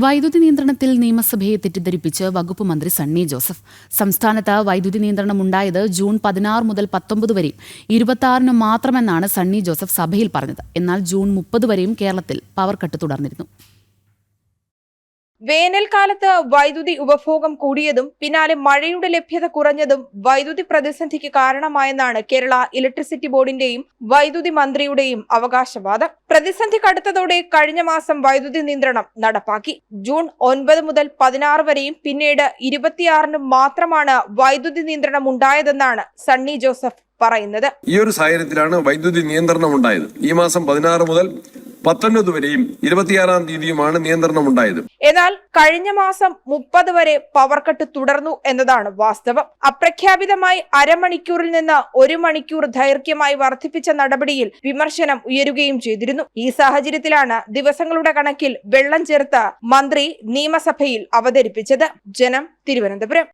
വൈദ്യുതി നിയന്ത്രണത്തിൽ നിയമസഭയെ തെറ്റിദ്ധരിപ്പിച്ച് വകുപ്പ് മന്ത്രി സണ്ണി ജോസഫ്. സംസ്ഥാനത്ത് വൈദ്യുതി നിയന്ത്രണം ഉണ്ടായത് ജൂൺ 16 മുതൽ 19 വരെയും 26 മാത്രമെന്നാണ് സണ്ണി ജോസഫ് സഭയിൽ പറഞ്ഞത്. എന്നാൽ ജൂൺ 30 വരെയും കേരളത്തിൽ പവർ കട്ട് തുടർന്നിരുന്നു. വേനൽക്കാലത്ത് വൈദ്യുതി ഉപഭോഗം കൂടിയതും പിന്നാലെ മഴയുടെ ലഭ്യത കുറഞ്ഞതും വൈദ്യുതി പ്രതിസന്ധിക്ക് കാരണമായെന്നാണ് കേരള ഇലക്ട്രിസിറ്റി ബോർഡിന്റെയും വൈദ്യുതി മന്ത്രിയുടെയും അവകാശവാദം. പ്രതിസന്ധി കടുത്തതോടെ കഴിഞ്ഞ മാസം വൈദ്യുതി നിയന്ത്രണം നടപ്പാക്കി. ജൂൺ 9 മുതൽ 16 വരെയും പിന്നീട് 26 മാത്രമാണ് വൈദ്യുതി നിയന്ത്രണം ഉണ്ടായതെന്നാണ് സണ്ണി ജോസഫ് പറയുന്നത്. ഈ ഒരു സാഹചര്യത്തിലാണ് വൈദ്യുതി നിയന്ത്രണം ഉണ്ടായത്. ഈ മാസം 16 മുതൽ 19 വരെയും 26-ാം തീയതിയുമാണ് നിയന്ത്രണം ഉണ്ടായത്. എന്നാൽ കഴിഞ്ഞ മാസം 30 വരെ പവർ കട്ട് തുടർന്നു എന്നതാണ് വാസ്തവം. അപ്രഖ്യാപിതമായി അരമണിക്കൂറിൽ നിന്ന് 1 മണിക്കൂർ ദൈർഘ്യമായി വർദ്ധിപ്പിച്ച നടപടിയിൽ വിമർശനം ഉയരുകയും ചെയ്തിരുന്നു. ഈ സാഹചര്യത്തിലാണ് ദിവസങ്ങളുടെ കണക്കിൽ വെള്ളം ചേർത്ത് മന്ത്രി നിയമസഭയിൽ അവതരിപ്പിച്ചത്. ജനം, തിരുവനന്തപുരം.